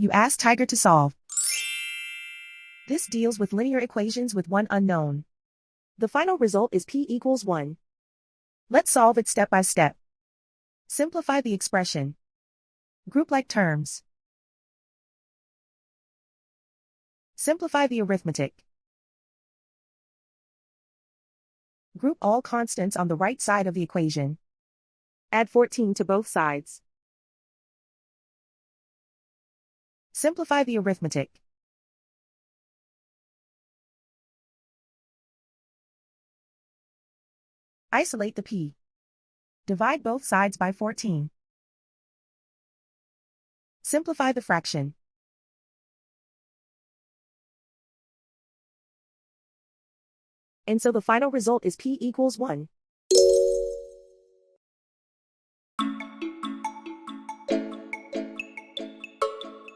You ask Tiger to solve. This deals with linear equations with one unknown. The final result is p equals 1. Let's solve it step by step. Simplify the expression. Group like terms. Simplify the arithmetic. Group all constants on the right side of the equation. Add 14 to both sides. Simplify the arithmetic. Isolate the p. Divide both sides by 14. Simplify the fraction. And so the final result is p equals 1.